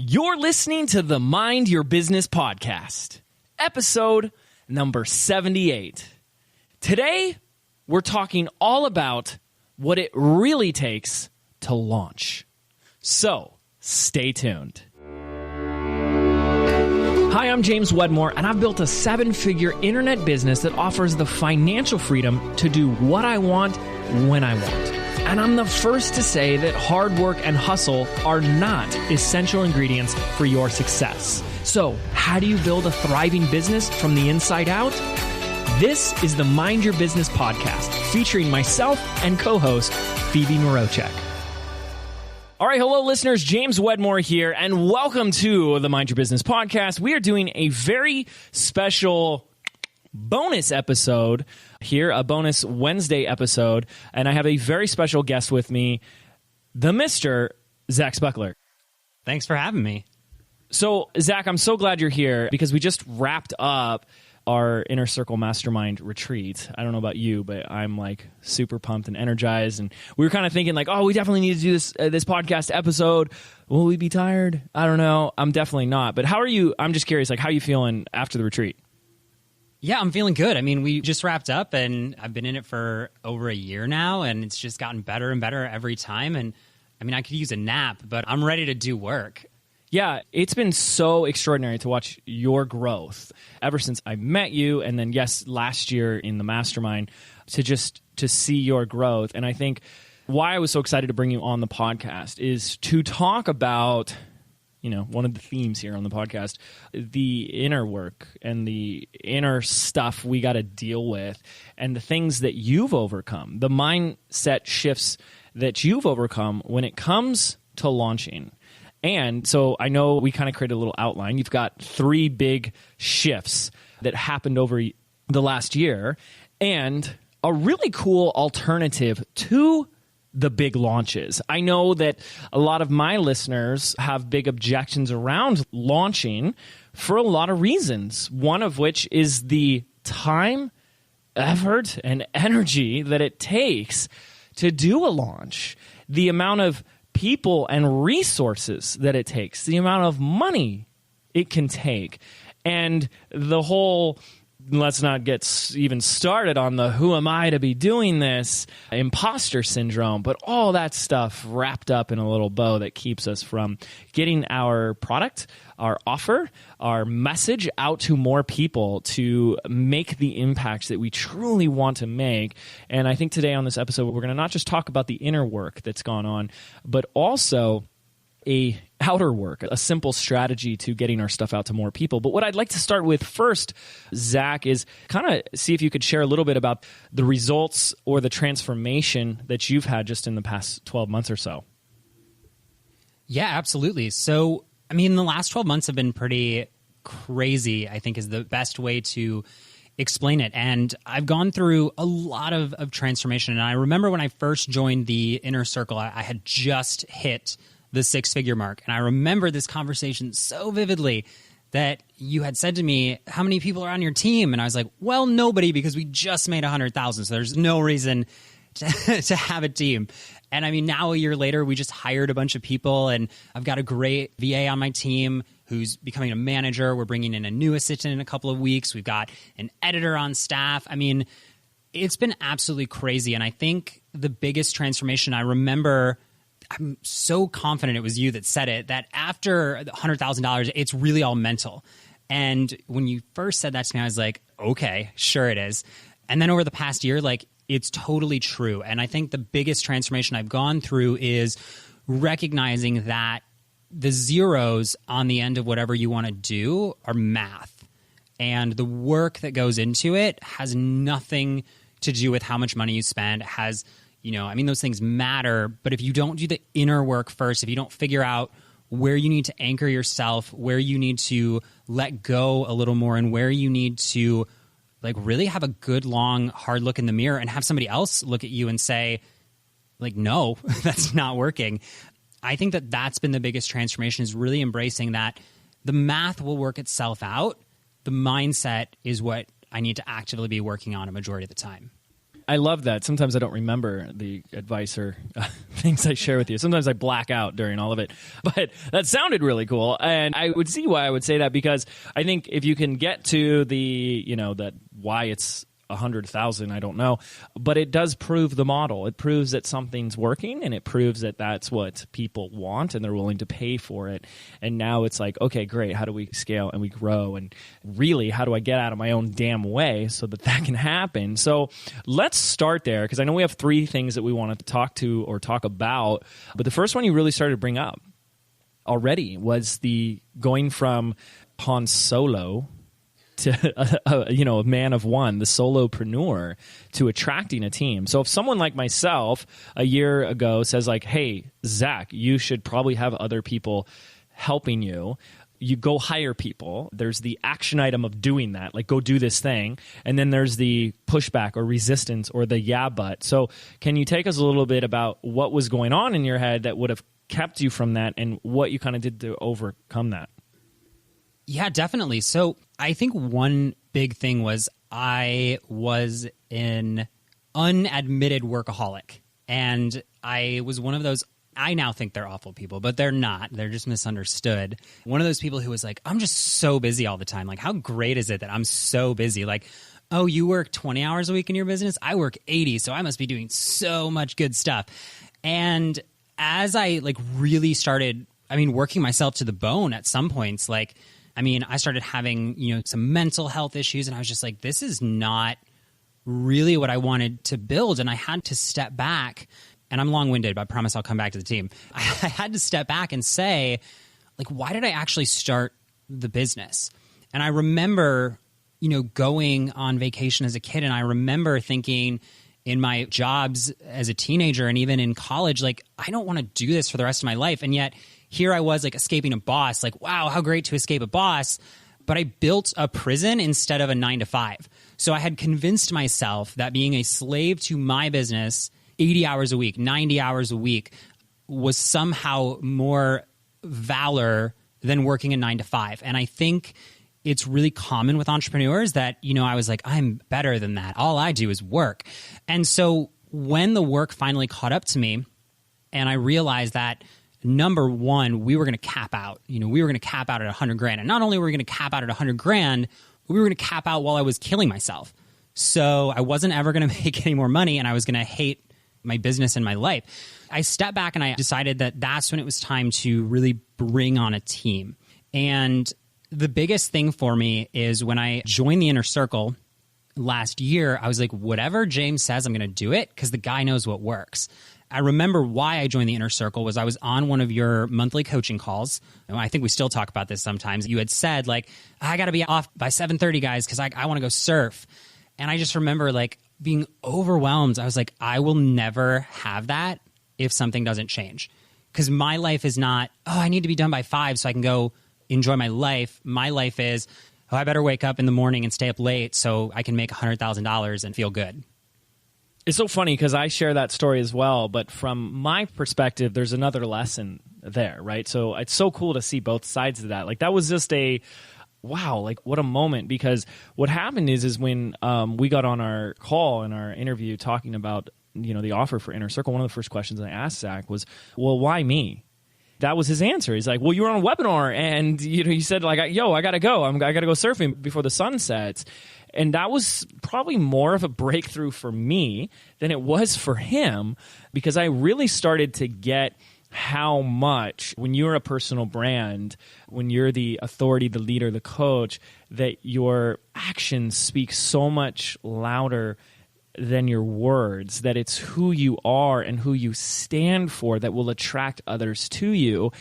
You're listening to the Mind Your Business podcast, episode number 78. Today, we're talking all about what it really takes to launch. So, stay tuned. Hi, I'm James Wedmore, and I've built a 7-figure internet business that offers the financial freedom to do what I want when I want. And I'm the first to say that hard work and hustle are not essential ingredients for your success. So, how do you build a thriving business from the inside out? This is the Mind Your Business podcast, featuring myself and co-host Phoebe Morochek. All right, hello listeners, James Wedmore here, and welcome to the Mind Your Business podcast. We are doing a very special bonus episode here, a bonus Wednesday episode, and I have a very special guest with me, the Mr. Zach Spuckler. Thanks for having me. So, Zach, I'm so glad you're here because we just wrapped up our Inner Circle Mastermind retreat. I don't know about you, but I'm like super pumped and energized, and we were kind of thinking like, oh, we definitely need to do this podcast episode. Will we be tired? I don't know. I'm definitely not. But how are you? I'm just curious, like, how are you feeling after the retreat? Yeah, I'm feeling good. I mean, we just wrapped up, and I've been in it for over a year now, and it's just gotten better and better every time. And I mean, I could use a nap, but I'm ready to do work. Yeah, it's been so extraordinary to watch your growth ever since I met you, and then, yes, last year in the mastermind, to see your growth. And I think why I was so excited to bring you on the podcast is to talk about, you know, one of the themes here on the podcast, the inner work and the inner stuff we got to deal with and the things that you've overcome, the mindset shifts that you've overcome when it comes to launching. And so I know we kind of created a little outline. You've got 3 big shifts that happened over the last year and a really cool alternative to the big launches. I know that a lot of my listeners have big objections around launching for a lot of reasons, one of which is the time, effort, and energy that it takes to do a launch, the amount of people and resources that it takes, the amount of money it can take, and the whole, let's not get even started on the who am I to be doing this, imposter syndrome, but all that stuff wrapped up in a little bow that keeps us from getting our product, our offer, our message out to more people to make the impact that we truly want to make. And I think today on this episode, we're going to not just talk about the inner work that's gone on, but also a outer work, a simple strategy to getting our stuff out to more people. But what I'd like to start with first, Zach, is kind of see if you could share a little bit about the results or the transformation that you've had just in the past 12 months or so. Yeah, absolutely. So, I mean, the last 12 months have been pretty crazy, I think is the best way to explain it. And I've gone through a lot of transformation. And I remember when I first joined the Inner Circle, I had just hit the 6-figure mark. And I remember this conversation so vividly that you had said to me, how many people are on your team? And I was like, well, nobody, because we just made 100,000. So there's no reason to have a team. And I mean, now a year later, we just hired a bunch of people, and I've got a great VA on my team who's becoming a manager. We're bringing in a new assistant in a couple of weeks. We've got an editor on staff. I mean, it's been absolutely crazy. And I think the biggest transformation I remember, I'm so confident it was you that said it, that after $100,000, it's really all mental. And when you first said that to me, I was like, okay, sure it is. And then over the past year, like, it's totally true. And I think the biggest transformation I've gone through is recognizing that the zeros on the end of whatever you want to do are math. And the work that goes into it has nothing to do with how much money you spend. It has, you know, I mean, those things matter. But if you don't do the inner work first, if you don't figure out where you need to anchor yourself, where you need to let go a little more, and where you need to like really have a good, long, hard look in the mirror and have somebody else look at you and say, like, no, that's not working. I think that that's been the biggest transformation, is really embracing that the math will work itself out. The mindset is what I need to actively be working on a majority of the time. I love that. Sometimes I don't remember the advice or things I share with you. Sometimes I black out during all of it. But that sounded really cool. And I would see why I would say that, because I think if you can get to the, that why it's 100,000, I don't know, but it does prove the model. It proves that something's working, and it proves that that's what people want and they're willing to pay for it. And now it's like, okay, great. How do we scale and we grow? And really, how do I get out of my own damn way so that can happen? So let's start there, because I know we have 3 things that we wanted to talk about. But the first one you really started to bring up already was the going from Han Solo to a man of one, the solopreneur, to attracting a team. So if someone like myself a year ago says like, hey, Zach, you should probably have other people helping you, you go hire people. There's the action item of doing that, like go do this thing. And then there's the pushback or resistance or the yeah, but. So can you take us a little bit about what was going on in your head that would have kept you from that, and what you kind of did to overcome that? Yeah, definitely. So I think one big thing was I was an unadmitted workaholic. And I was one of those, I now think they're awful people, but they're not. They're just misunderstood. One of those people who was like, I'm just so busy all the time. Like, how great is it that I'm so busy? Like, oh, you work 20 hours a week in your business? I work 80, so I must be doing so much good stuff. And as I really started, working myself to the bone at some points, I started having, some mental health issues, and I was just like, this is not really what I wanted to build. And I had to step back, and I'm long-winded, but I promise I'll come back to the team. I had to step back and say, why did I actually start the business? And I remember, going on vacation as a kid, and I remember thinking in my jobs as a teenager and even in college, I don't want to do this for the rest of my life. And yet here I was escaping a boss, wow, how great to escape a boss. But I built a prison instead of a 9-to-5. So I had convinced myself that being a slave to my business 80 hours a week, 90 hours a week was somehow more valor than working a 9-to-5. And I think it's really common with entrepreneurs that, I was like, I'm better than that. All I do is work. And so when the work finally caught up to me and I realized that, number one, we were going to cap out. We were going to cap out at $100,000. And not only were we going to cap out at $100,000, we were going to cap out while I was killing myself. So I wasn't ever going to make any more money, and I was going to hate my business and my life. I stepped back and I decided that that's when it was time to really bring on a team. And the biggest thing for me is when I joined the Inner Circle last year, I was like, whatever James says, I'm going to do it, because the guy knows what works. I remember why I joined the Inner Circle was I was on one of your monthly coaching calls. I think we still talk about this sometimes. You had said, I got to be off by 7:30, guys, because I want to go surf. And I just remember being overwhelmed. I was like, I will never have that if something doesn't change. Because my life is not, I need to be done by 5 so I can go enjoy my life. My life is, I better wake up in the morning and stay up late so I can make $100,000 and feel good. It's so funny because I share that story as well, but from my perspective, there's another lesson there, right? So it's so cool to see both sides of that. That was just wow, what a moment, because what happened is when we got on our call in our interview talking about, the offer for Inner Circle, one of the first questions I asked Zach was, well, why me? That was his answer. He's like, well, you were on a webinar and, you said I got to go. I got to go surfing before the sun sets. And that was probably more of a breakthrough for me than it was for him, because I really started to get how much, when you're a personal brand, when you're the authority, the leader, the coach, that your actions speak so much louder than your words, that it's who you are and who you stand for that will attract others to you.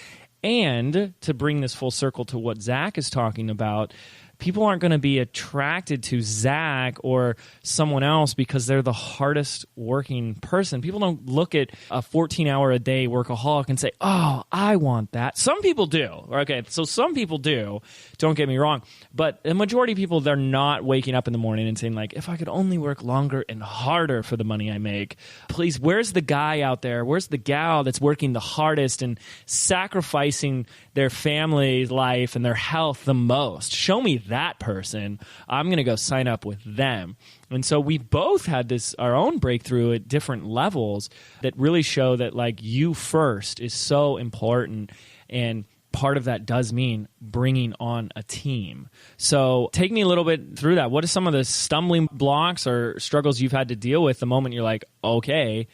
And to bring this full circle to what Zach is talking about, people aren't going to be attracted to Zach or someone else because they're the hardest working person. People don't look at a 14-hour-a-day workaholic and say, oh, I want that. Some people do. Okay, so some people do. Don't get me wrong. But the majority of people, they're not waking up in the morning and saying, if I could only work longer and harder for the money I make. Please, where's the guy out there? Where's the gal that's working the hardest and sacrificing their family life and their health the most. Show me that person. I'm going to go sign up with them. And so we both had our own breakthrough at different levels that really show that like you first is so important. And part of that does mean bringing on a team. So take me a little bit through that. What are some of the stumbling blocks or struggles you've had to deal with the moment you're like, okay,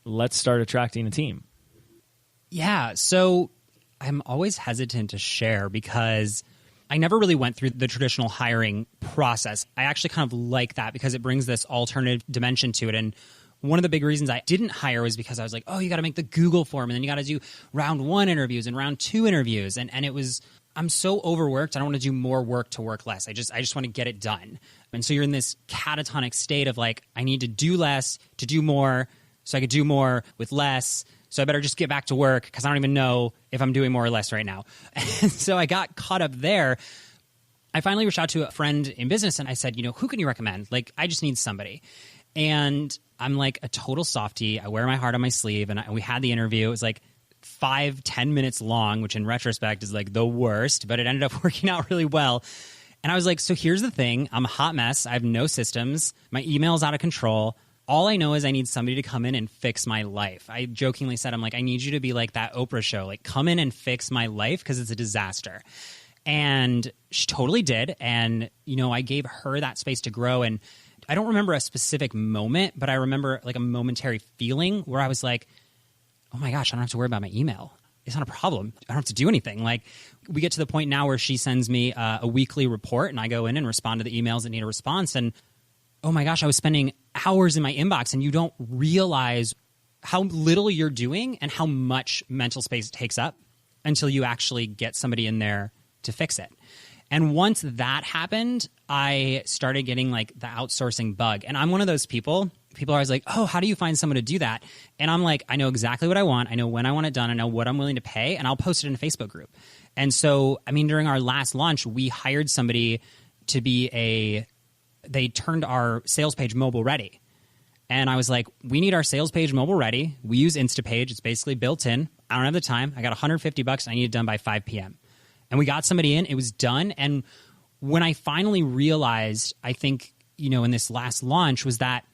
let's start attracting a team? Yeah. So I'm always hesitant to share because I never really went through the traditional hiring process. I actually kind of like that because it brings this alternative dimension to it. And one of the big reasons I didn't hire was because I was like, oh, you got to make the Google form and then you got to do round 1 interviews and round 2 interviews. And it was, I'm so overworked. I don't want to do more work to work less. I just want to get it done. And so you're in this catatonic state of like, I need to do less to do more so I could do more with less. So I better just get back to work because I don't even know if I'm doing more or less right now. And so I got caught up there. I finally reached out to a friend in business and I said, who can you recommend? Like, I just need somebody. And I'm like a total softie. I wear my heart on my sleeve. And we had the interview. It was like 5-10 minutes long, which in retrospect is like the worst, but it ended up working out really well. And I was like, so here's the thing. I'm a hot mess. I have no systems. My email's out of control. All I know is I need somebody to come in and fix my life. I jokingly said, I'm like, I need you to be like that Oprah show, like come in and fix my life because it's a disaster. And she totally did. And, I gave her that space to grow. And I don't remember a specific moment, but I remember like a momentary feeling where I was like, oh my gosh, I don't have to worry about my email. It's not a problem. I don't have to do anything. Like we get to the point now where she sends me a weekly report and I go in and respond to the emails that need a response. And oh my gosh, I was spending hours in my inbox and you don't realize how little you're doing and how much mental space it takes up until you actually get somebody in there to fix it. And once that happened, I started getting like the outsourcing bug. And I'm one of those people are always like, oh, how do you find someone to do that? And I'm like, I know exactly what I want. I know when I want it done. I know what I'm willing to pay. And I'll post it in a Facebook group. And so, during our last launch, we hired somebody to be they turned our sales page mobile ready. And I was like, we need our sales page mobile ready. We use Instapage. It's basically built in. I don't have the time. I got $150 and I need it done by 5 p.m. And we got somebody in. It was done. And when I finally realized, I think, in this last launch was that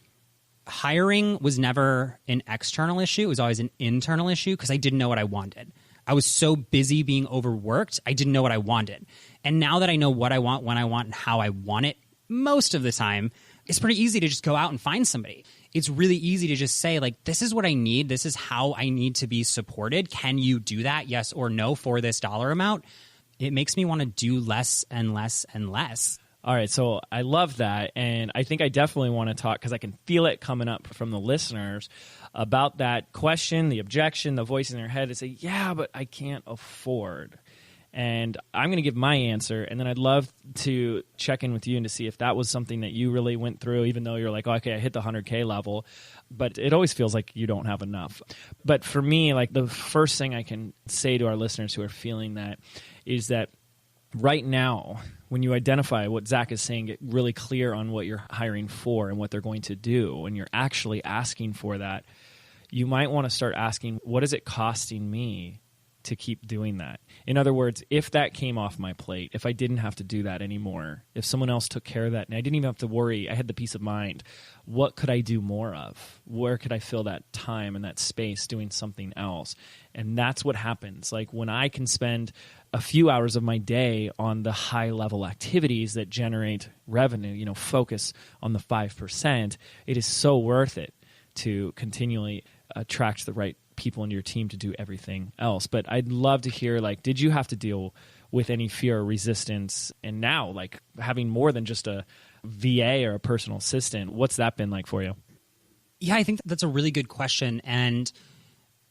hiring was never an external issue. It was always an internal issue because I didn't know what I wanted. I was so busy being overworked, I didn't know what I wanted. And now that I know what I want, when I want, and how I want it, most of the time, it's pretty easy to just go out and find somebody. It's really easy to just say, like, this is what I need. This is how I need to be supported. Can you do that? Yes or no for this dollar amount? It makes me want to do less and less and less. All right, so I love that, and I think I definitely want to talk, because I can feel it coming up from the listeners, about that question, the objection, the voice in their head to say, yeah, but I can't afford. And I'm going to give my answer, and then I'd love to check in with you and to see if that was something that you really went through, even though you're like, oh, okay, I hit the 100K level, but it always feels like you don't have enough. But for me, like the first thing I can say to our listeners who are feeling that is that right now, when you identify what Zach is saying, get really clear on what you're hiring for and what they're going to do, when you're actually asking for that, you might want to start asking, what is it costing me to keep doing that? In other words, if that came off my plate, if I didn't have to do that anymore, if someone else took care of that and I didn't even have to worry, I had the peace of mind, what could I do more of? Where could I fill that time and that space doing something else? And that's what happens. Like when I can spend a few hours of my day on the high level activities that generate revenue, focus on the 5%, it is so worth it to continually attract the right people into your team to do everything else. But I'd love to hear, like, did you have to deal with any fear or resistance? And now, like, having more than just a VA or a personal assistant, what's that been like for you? Yeah, I think that's a really good question. And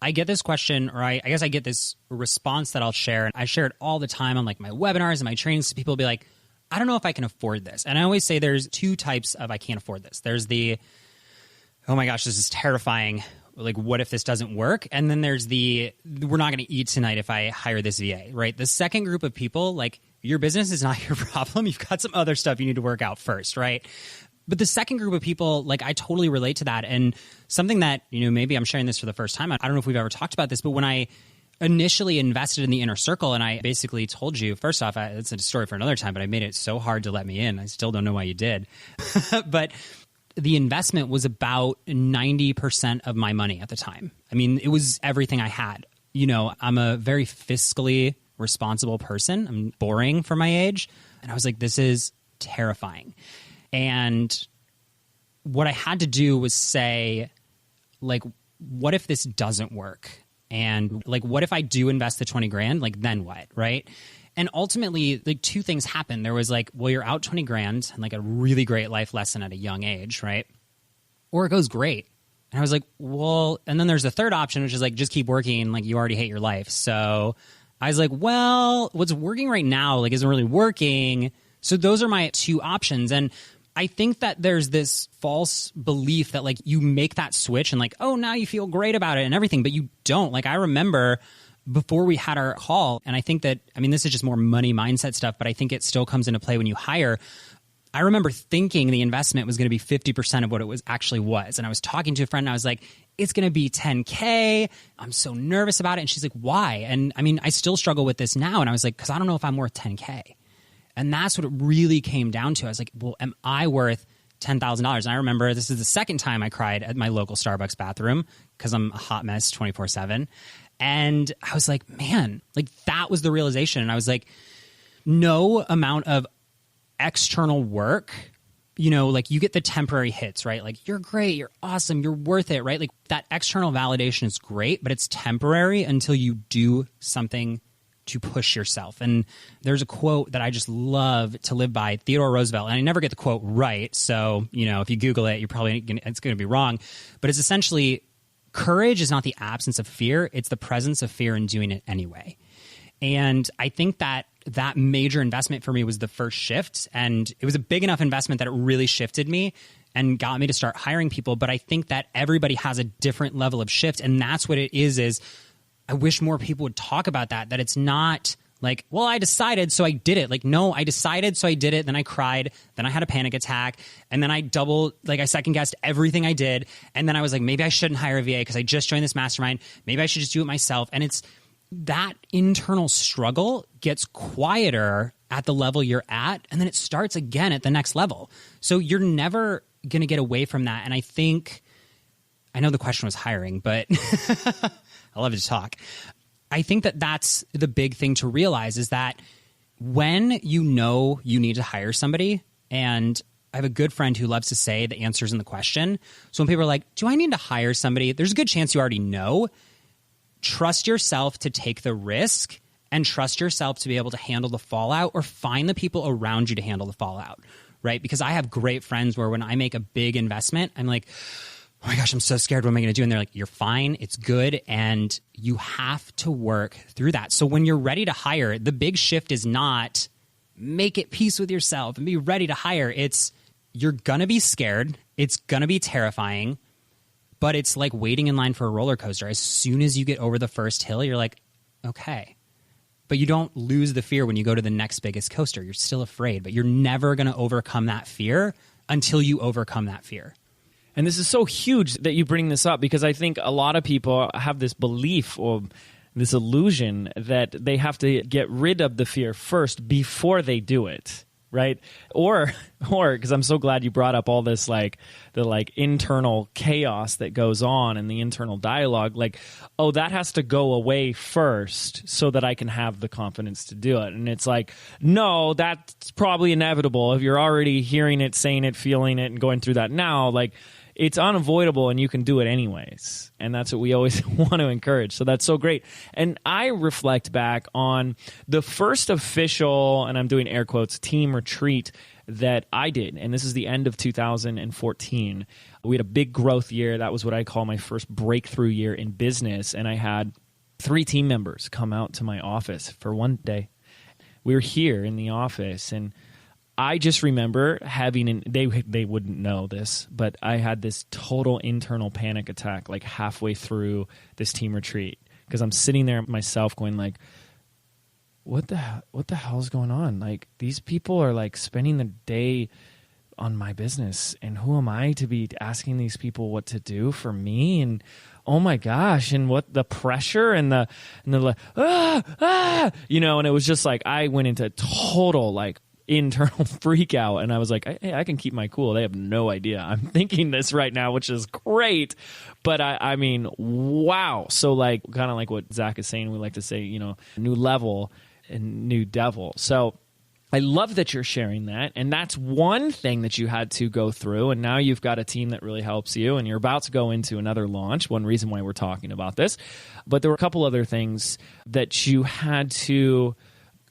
I get this question, or I guess I get this response that I'll share. And I share it all the time on like my webinars and my trainings. So people will be like, I don't know if I can afford this. And I always say there's two types of I can't afford this. There's the, oh my gosh, this is terrifying. Like, what if this doesn't work? And then there's the, we're not going to eat tonight if I hire this VA, right? The second group of people, like, your business is not your problem. You've got some other stuff you need to work out first, right? But the second group of people, like, I totally relate to that. And something that, maybe I'm sharing this for the first time. I don't know if we've ever talked about this, but when I initially invested in the Inner Circle, and I basically told you, first off, it's a story for another time, but I made it so hard to let me in. I still don't know why you did. But the investment was about 90% of my money at the time. I mean, it was everything I had. You know, I'm a very fiscally responsible person. I'm boring for my age. And I was like, this is terrifying. And what I had to do was say, like, what if this doesn't work? And like, what if I do invest the 20 grand? Like, then what? Right. And ultimately, like, two things happened. There was like, well, you're out 20 grand and like a really great life lesson at a young age. Right. Or it goes great. And I was like, well, and then there's a third option, which is like, just keep working. Like, you already hate your life. So I was like, well, what's working right now, like, isn't really working. So those are my two options. And I think that there's this false belief that like you make that switch and like, oh, now you feel great about it and everything, but you don't. Like, I remember before we had our call, and I think that, I mean, this is just more money mindset stuff, but I think it still comes into play when you hire. I remember thinking the investment was going to be 50% of what it was actually was. And I was talking to a friend and I was like, it's going to be 10K. I'm so nervous about it. And she's like, why? And I mean, I still struggle with this now. And I was like, because I don't know if I'm worth 10K. And that's what it really came down to. I was like, well, am I worth $10,000? And I remember this is the second time I cried at my local Starbucks bathroom because I'm a hot mess 24/7. And I was like, man, like that was the realization. And I was like, no amount of external work, you know, like you get the temporary hits, right? Like you're great, you're awesome, you're worth it, right? Like that external validation is great, but it's temporary until you do something to push yourself. And there's a quote that I just love to live by, Theodore Roosevelt, and I never get the quote right. So, you know, if you Google it, it's going to be wrong. But it's essentially, courage is not the absence of fear. It's the presence of fear in doing it anyway. And I think that that major investment for me was the first shift. And it was a big enough investment that it really shifted me and got me to start hiring people. But I think that everybody has a different level of shift. And that's what it is I wish more people would talk about that it's not like, well, I decided, so I did it. Like, no, I decided, so I did it. Then I cried. Then I had a panic attack. And then I second guessed everything I did. And then I was like, maybe I shouldn't hire a VA because I just joined this mastermind. Maybe I should just do it myself. And it's that internal struggle gets quieter at the level you're at. And then it starts again at the next level. So you're never going to get away from that. And I know the question was hiring, but I love to talk. I think that that's the big thing to realize is that when you know you need to hire somebody, and I have a good friend who loves to say the answer's in the question. So when people are like, do I need to hire somebody? There's a good chance you already know. Trust yourself to take the risk and trust yourself to be able to handle the fallout or find the people around you to handle the fallout, right? Because I have great friends where when I make a big investment, I'm like, oh my gosh, I'm so scared. What am I going to do? And they're like, you're fine. It's good. And you have to work through that. So when you're ready to hire, the big shift is not make it peace with yourself and be ready to hire. It's you're going to be scared. It's going to be terrifying, but it's like waiting in line for a roller coaster. As soon as you get over the first hill, you're like, okay. But you don't lose the fear when you go to the next biggest coaster. You're still afraid, but you're never going to overcome that fear until you overcome that fear. And this is so huge that you bring this up because I think a lot of people have this belief or this illusion that they have to get rid of the fear first before they do it, right? Or because I'm so glad you brought up all this the internal chaos that goes on and the internal dialogue, like, oh, that has to go away first so that I can have the confidence to do it. And it's like, no, that's probably inevitable. If you're already hearing it, saying it, feeling it, and going through that now, like, it's unavoidable and you can do it anyways. And that's what we always want to encourage. So that's so great. And I reflect back on the first official, and I'm doing air quotes, team retreat that I did. And this is the end of 2014. We had a big growth year. That was what I call my first breakthrough year in business. And I had 3 team members come out to my office for one day. We were here in the office, and I just remember having, they wouldn't know this, but I had this total internal panic attack like halfway through this team retreat because I'm sitting there myself going like, what the hell is going on? Like, these people are like spending the day on my business, and who am I to be asking these people what to do for me? And oh my gosh, and what the pressure and the like, and it was just like I went into total like internal freak out, and I was like, hey, I can keep my cool. They have no idea I'm thinking this right now, which is great. But I mean, wow. So like kind of like what Zach is saying, we like to say, new level and new devil. So I love that you're sharing that. And that's one thing that you had to go through. And now you've got a team that really helps you, and you're about to go into another launch. One reason why we're talking about this. But there were a couple other things that you had to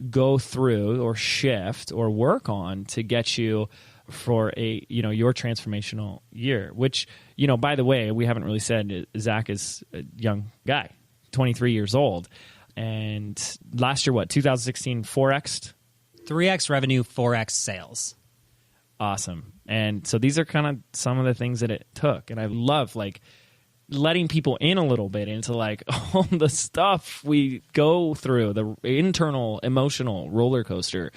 go through or shift or work on to get you for your transformational year, which, by the way, we haven't really said, Zach is a young guy, 23 years old. And last year, 2016, 4X'd? 3X revenue, 4X sales. Awesome. And so these are kind of some of the things that it took. And I love like letting people in a little bit into like all the stuff we go through, the internal emotional roller coaster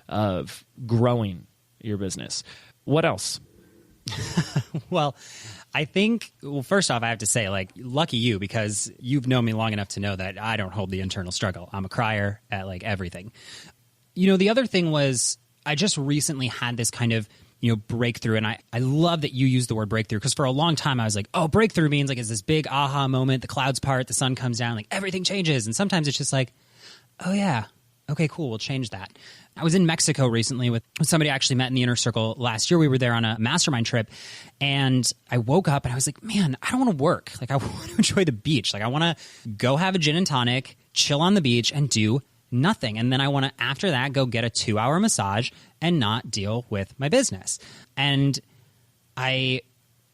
of growing your business. What else? Well, I think, first off, I have to say, like, lucky you, because you've known me long enough to know that I don't hold the internal struggle. I'm a crier at like everything. The other thing was I just recently had this kind of, breakthrough. And I love that you use the word breakthrough, because for a long time I was like, oh, breakthrough means like it's this big aha moment. The clouds part, the sun comes down, like everything changes. And sometimes it's just like, oh yeah, okay, cool, we'll change that. I was in Mexico recently with somebody I actually met in the Inner Circle last year. We were there on a mastermind trip, and I woke up and I was like, man, I don't want to work. Like, I want to enjoy the beach. Like, I want to go have a gin and tonic, chill on the beach, and do nothing. And then I want to, after that, go get a 2-hour massage and not deal with my business. And I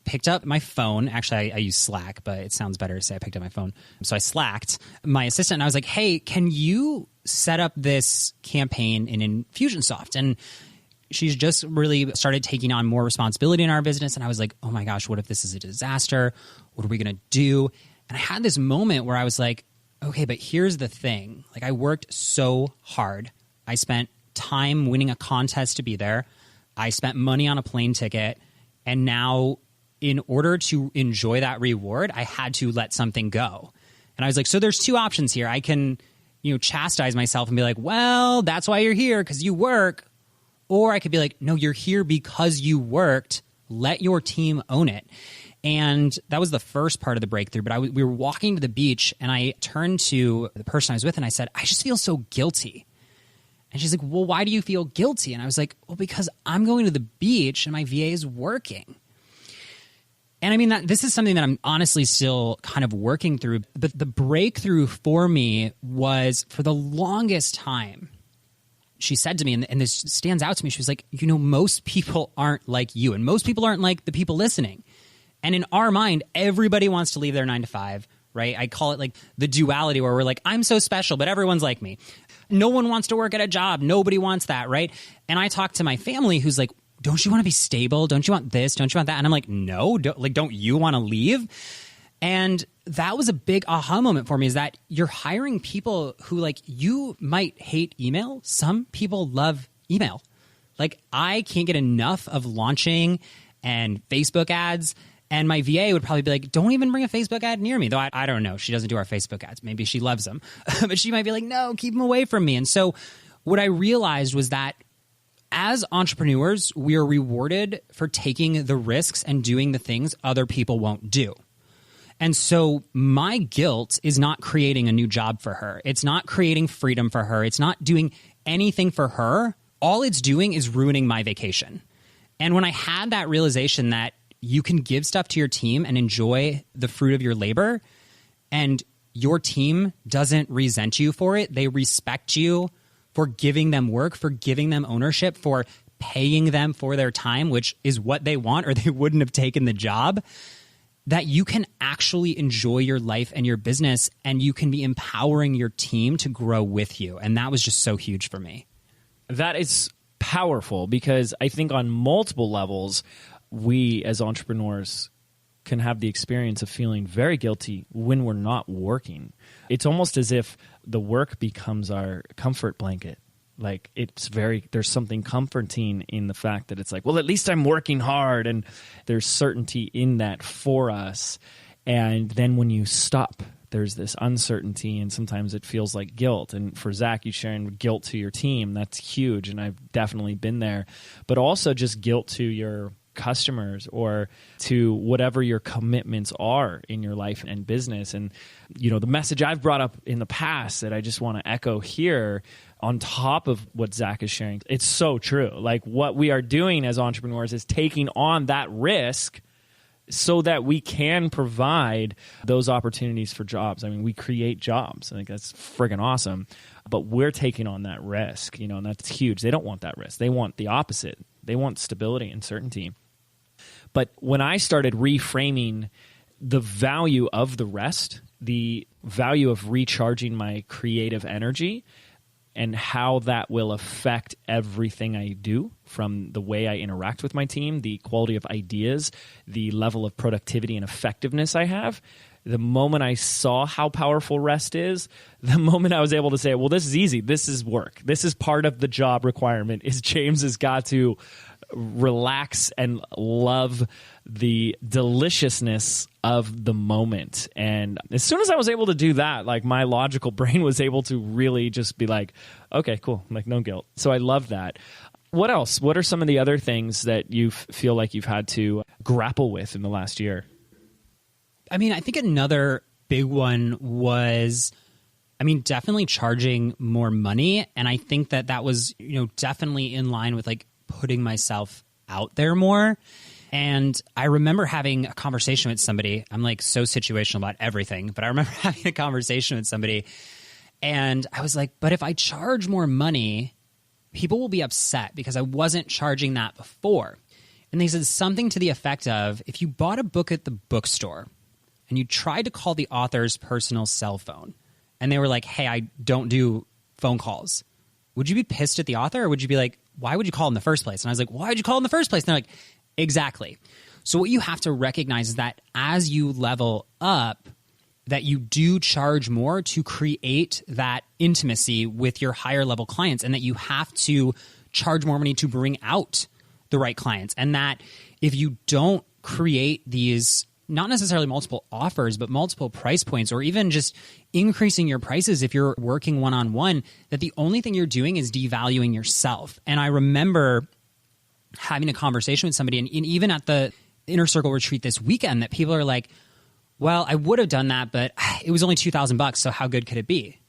picked up my phone. Actually, I use Slack, but it sounds better to say I picked up my phone. So I Slacked my assistant, and I was like, hey, can you set up this campaign in Infusionsoft? And she's just really started taking on more responsibility in our business. And I was like, oh my gosh, what if this is a disaster? What are we going to do? And I had this moment where I was like, okay, but here's the thing. Like, I worked so hard. I spent time winning a contest to be there. I spent money on a plane ticket. And now, in order to enjoy that reward, I had to let something go. And I was like, so there's two options here. I can, chastise myself and be like, well, that's why you're here, because you work. Or I could be like, no, you're here because you worked. Let your team own it. And that was the first part of the breakthrough. But we were walking to the beach, and I turned to the person I was with, and I said, I just feel so guilty. And she's like, well, why do you feel guilty? And I was like, well, because I'm going to the beach and my VA is working. And I mean, this is something that I'm honestly still kind of working through. But the breakthrough for me was, for the longest time, she said to me, and this stands out to me, she was like, most people aren't like you, and most people aren't like the people listening. And in our mind, everybody wants to leave their 9-to-5, right? I call it like the duality, where we're like, I'm so special, but everyone's like me. No one wants to work at a job. Nobody wants that, right? And I talk to my family, who's like, don't you want to be stable? Don't you want this? Don't you want that? And I'm like, no, don't you want to leave? And that was a big aha moment for me, is that you're hiring people who, like, you might hate email. Some people love email. Like, I can't get enough of launching and Facebook ads. And my VA would probably be like, don't even bring a Facebook ad near me. Though I don't know. She doesn't do our Facebook ads. Maybe she loves them. But she might be like, no, keep them away from me. And so what I realized was that as entrepreneurs, we are rewarded for taking the risks and doing the things other people won't do. And so my guilt is not creating a new job for her. It's not creating freedom for her. It's not doing anything for her. All it's doing is ruining my vacation. And when I had that realization that you can give stuff to your team and enjoy the fruit of your labor, and your team doesn't resent you for it. They respect you for giving them work, for giving them ownership, for paying them for their time, which is what they want, or they wouldn't have taken the job. That you can actually enjoy your life and your business, and you can be empowering your team to grow with you. And that was just so huge for me. That is powerful, because I think on multiple levels, we as entrepreneurs can have the experience of feeling very guilty when we're not working. It's almost as if the work becomes our comfort blanket. Like there's something comforting in the fact that it's like, well, at least I'm working hard, and there's certainty in that for us. And then when you stop, there's this uncertainty, and sometimes it feels like guilt. And for Zach, you sharing guilt to your team, that's huge, and I've definitely been there. But also just guilt to your customers or to whatever your commitments are in your life and business. And, the message I've brought up in the past that I just want to echo here on top of what Zach is sharing, it's so true. Like, what we are doing as entrepreneurs is taking on that risk so that we can provide those opportunities for jobs. I mean, we create jobs. I think that's friggin' awesome. But we're taking on that risk, and that's huge. They don't want that risk. They want the opposite. They want stability and certainty. But when I started reframing the value of the rest, the value of recharging my creative energy, and how that will affect everything I do, from the way I interact with my team, the quality of ideas, the level of productivity and effectiveness I have. The moment I saw how powerful rest is, the moment I was able to say, well, this is easy. This is work. This is part of the job requirement, is James has got to relax and love the deliciousness of the moment. And as soon as I was able to do that, like, my logical brain was able to really just be like, okay, cool, like, no guilt. So I love that. What else? What are some of the other things that you feel like you've had to grapple with in the last year? I mean, I think another big one was, definitely charging more money. And I think that was, definitely in line with, like, putting myself out there more. And I remember having a conversation with somebody. I'm like so situational about everything, but I remember having a conversation with somebody, and I was like, but if I charge more money, people will be upset because I wasn't charging that before. And they said something to the effect of, if you bought a book at the bookstore and you tried to call the author's personal cell phone, and they were like, hey, I don't do phone calls, would you be pissed at the author, or would you be like, why would you call in the first place? And I was like, why would you call in the first place? And they're like, exactly. So what you have to recognize is that as you level up, that you do charge more to create that intimacy with your higher level clients, and that you have to charge more money to bring out the right clients. And that if you don't create these, not necessarily multiple offers, but multiple price points, or even just increasing your prices if you're working one-on-one, that the only thing you're doing is devaluing yourself. And I remember having a conversation with somebody, and even at the Inner Circle retreat this weekend, that people are like, well, I would have done that, but it was only $2,000, so how good could it be?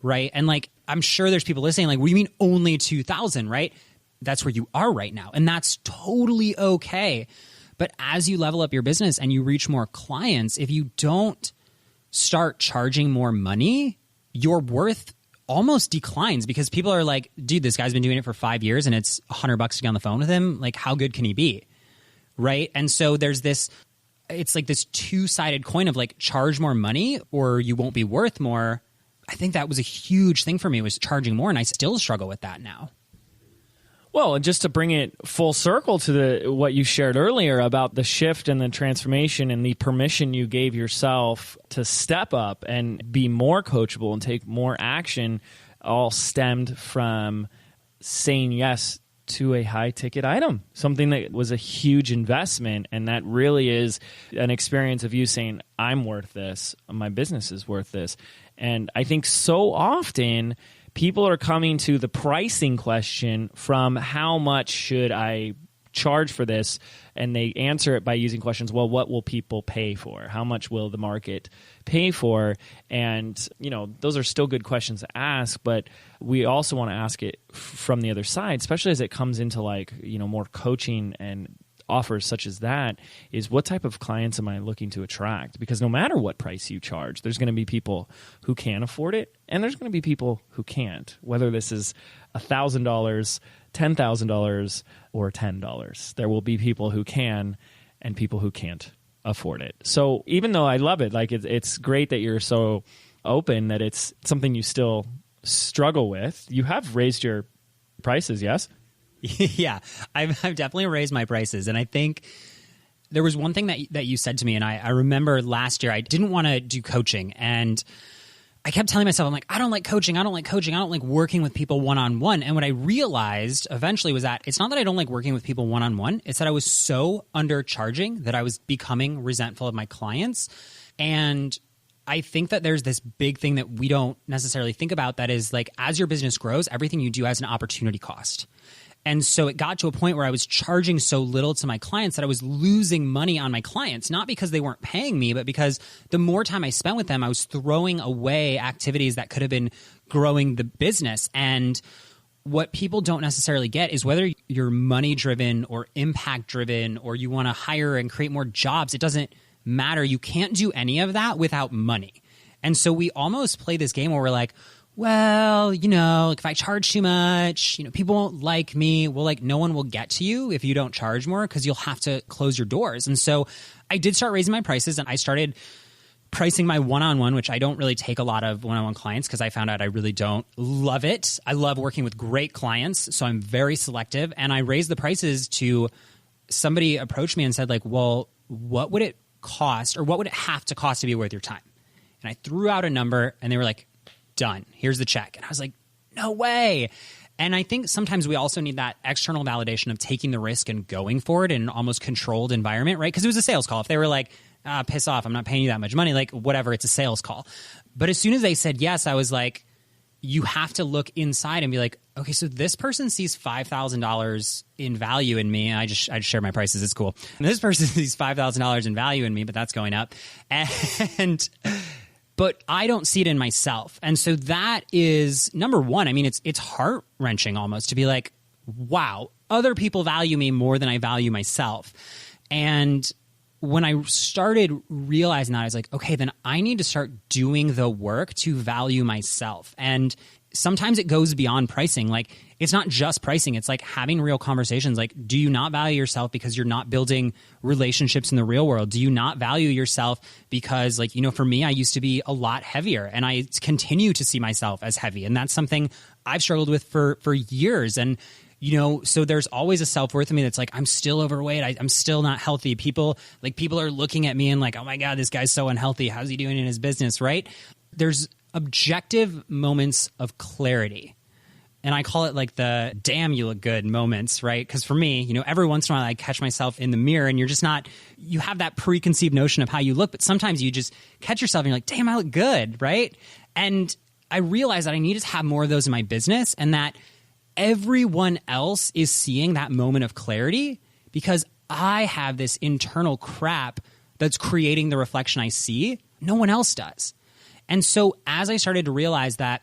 Right? And like, I'm sure there's people listening like, what do you mean only 2,000, right? That's where you are right now. And that's totally okay. But as you level up your business and you reach more clients, if you don't start charging more money, your worth almost declines, because people are like, dude, this guy's been doing it for 5 years and it's $100 to get on the phone with him. Like, how good can he be? Right? And so there's this, it's like this two-sided coin of like, charge more money or you won't be worth more. I think that was a huge thing for me, was charging more. And I still struggle with that now. Well, and just to bring it full circle to what you shared earlier about the shift and the transformation and the permission you gave yourself to step up and be more coachable and take more action, all stemmed from saying yes to a high-ticket item, something that was a huge investment. And that really is an experience of you saying, I'm worth this, my business is worth this. And I think so often people are coming to the pricing question from how much should I charge for this? And they answer it by using questions, well, what will people pay for? How much will the market pay for? And, those are still good questions to ask, but we also want to ask it from the other side, especially as it comes into more coaching and offers such as that, is what type of clients am I looking to attract? Because no matter what price you charge, there's going to be people who can afford it, and there's going to be people who can't, whether this is $1,000, $10,000, or $10. There will be people who can and people who can't afford it. So even though I love it, like it's great that you're so open that it's something you still struggle with. You have raised your prices, yes? Yeah, I've definitely raised my prices. And I think there was one thing that you said to me, and I remember last year I didn't want to do coaching. And I kept telling myself, I'm like, I don't like coaching. I don't like coaching. I don't like working with people one-on-one. And what I realized eventually was that it's not that I don't like working with people one-on-one. It's that I was so undercharging that I was becoming resentful of my clients. And I think that there's this big thing that we don't necessarily think about that is like, as your business grows, everything you do has an opportunity cost. And so it got to a point where I was charging so little to my clients that I was losing money on my clients, not because they weren't paying me, but because the more time I spent with them, I was throwing away activities that could have been growing the business. And what people don't necessarily get is whether you're money driven or impact driven, or you want to hire and create more jobs, it doesn't matter. You can't do any of that without money. And so we almost play this game where we're like, well, you know, if I charge too much, you know, people won't like me. Well, like no one will get to you if you don't charge more because you'll have to close your doors. And so I did start raising my prices, and I started pricing my one-on-one, which I don't really take a lot of one-on-one clients because I found out I really don't love it. I love working with great clients, so I'm very selective. And I raised the prices to somebody approached me and said like, well, what would it cost, or what would it have to cost to be worth your time? And I threw out a number, and they were like, done. Here's the check. And I was like, no way. And I think sometimes we also need that external validation of taking the risk and going for it in an almost controlled environment, right? Because it was a sales call. If they were like, piss off, I'm not paying you that much money, like whatever, it's a sales call. But as soon as they said yes, I was like, you have to look inside and be like, okay, so this person sees $5,000 in value in me. I just share my prices. It's cool. And this person sees $5,000 in value in me, but that's going up. But I don't see it in myself. And so that is number one. I mean, it's heart-wrenching almost to be like, wow, other people value me more than I value myself. And when I started realizing that, I was like, okay, then I need to start doing the work to value myself. And sometimes it goes beyond pricing. Like, it's not just pricing. It's like having real conversations. Like, do you not value yourself because you're not building relationships in the real world? Do you not value yourself because, like, you know, for me, I used to be a lot heavier, and I continue to see myself as heavy. And that's something I've struggled with for years. And, you know, so there's always a self-worth in me that's like, I'm still overweight. I'm still not healthy. People are looking at me and like, oh my God, this guy's so unhealthy. How's he doing in his business, right? There's objective moments of clarity. And I call it like the damn you look good moments, right? Because for me, you know, every once in a while I catch myself in the mirror and you're just not, you have that preconceived notion of how you look, but sometimes you just catch yourself and you're like, damn, I look good, right? And I realize that I need to have more of those in my business, and that everyone else is seeing that moment of clarity because I have this internal crap that's creating the reflection I see. No one else does. And so as I started to realize that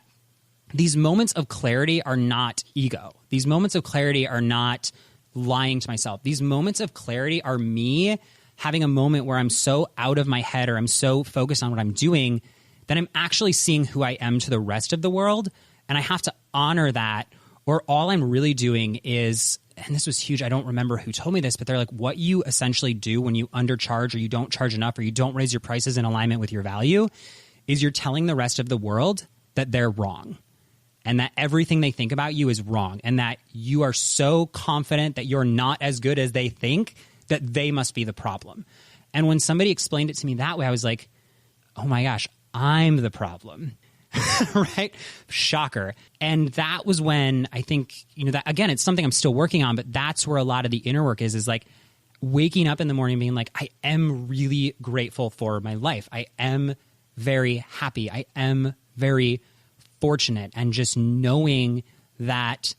these moments of clarity are not ego, these moments of clarity are not lying to myself, these moments of clarity are me having a moment where I'm so out of my head, or I'm so focused on what I'm doing, that I'm actually seeing who I am to the rest of the world. And I have to honor that, or all I'm really doing is, and this was huge, I don't remember who told me this, but they're like, what you essentially do when you undercharge, or you don't charge enough, or you don't raise your prices in alignment with your value, is you're telling the rest of the world that they're wrong, and that everything they think about you is wrong, and that you are so confident that you're not as good as they think that they must be the problem. And when somebody explained it to me that way, I was like, oh my gosh, I'm the problem. Right? Shocker. And that was when I think, you know, that again, it's something I'm still working on, but that's where a lot of the inner work is like waking up in the morning being like, I am really grateful for my life. I am very happy. I am very fortunate. And just knowing that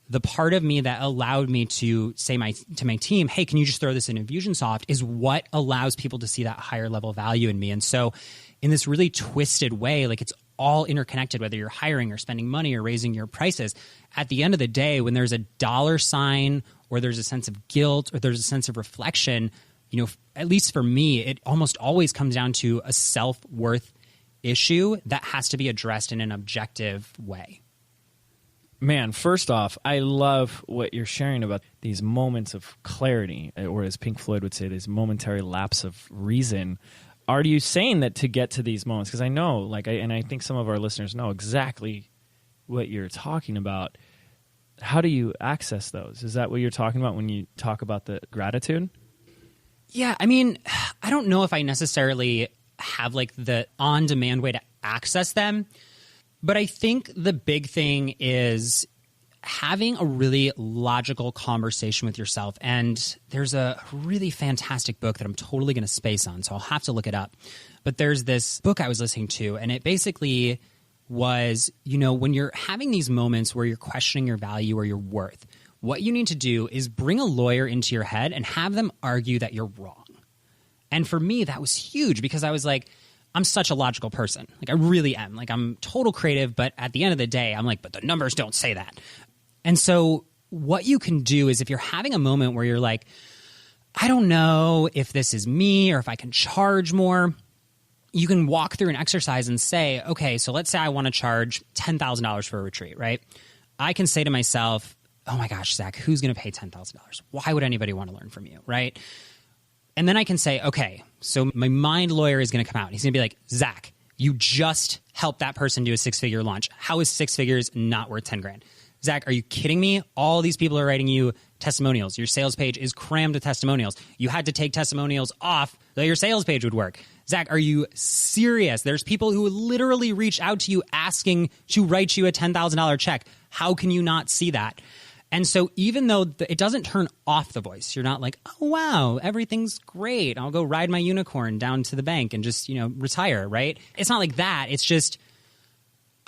the part of me that allowed me to say to my team, hey, can you just throw this in Infusionsoft, is what allows people to see that higher level value in me. And so in this really twisted way, like it's all interconnected, whether you're hiring or spending money or raising your prices. At the end of the day, when there's a dollar sign, or there's a sense of guilt, or there's a sense of reflection, you know, at least for me, it almost always comes down to a self-worth issue that has to be addressed in an objective way. Man, first off, I love what you're sharing about these moments of clarity, or as Pink Floyd would say, these momentary lapse of reason. Are you saying that to get to these moments? Because I know, like, and I think some of our listeners know exactly what you're talking about. How do you access those? Is that what you're talking about when you talk about the gratitude? Yeah, I mean, I don't know if I necessarily have like the on-demand way to access them. But I think the big thing is having a really logical conversation with yourself. And there's a really fantastic book that I'm totally going to space on, so I'll have to look it up. But there's this book I was listening to, and it basically was, when you're having these moments where you're questioning your value or your worth, what you need to do is bring a lawyer into your head and have them argue that you're wrong. And for me, that was huge because I was like, I'm such a logical person. Like, I really am. Like, I'm total creative, but at the end of the day, I'm like, but the numbers don't say that. And so what you can do is if you're having a moment where you're like, I don't know if this is me or if I can charge more, you can walk through an exercise and say, okay, so let's say I want to charge $10,000 for a retreat, right? I can say to myself, oh my gosh, Zach, who's going to pay $10,000? Why would anybody want to learn from you, right? And then I can say, okay, so my mind lawyer is going to come out. He's going to be like, Zach, you just helped that person do a 6-figure launch. How is 6 figures not worth 10 grand? Zach, are you kidding me? All these people are writing you testimonials. Your sales page is crammed with testimonials. You had to take testimonials off so your sales page would work. Zach, are you serious? There's people who literally reach out to you asking to write you a $10,000 check. How can you not see that? And so even though it doesn't turn off the voice, you're not like, oh, wow, everything's great. I'll go ride my unicorn down to the bank and just, retire, right? It's not like that. It's just,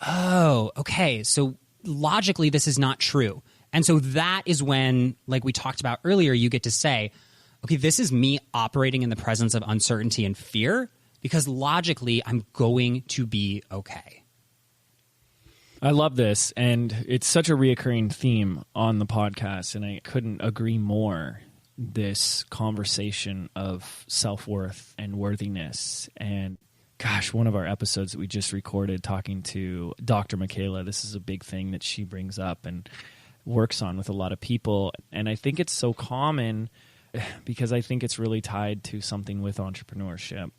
oh, okay, so logically, this is not true. And so that is when, like we talked about earlier, you get to say, okay, this is me operating in the presence of uncertainty and fear because logically I'm going to be okay. I love this. And it's such a reoccurring theme on the podcast. And I couldn't agree more. This conversation of self-worth and worthiness. And gosh, one of our episodes that we just recorded talking to Dr. Michaela, this is a big thing that she brings up and works on with a lot of people. And I think it's so common because I think it's really tied to something with entrepreneurship,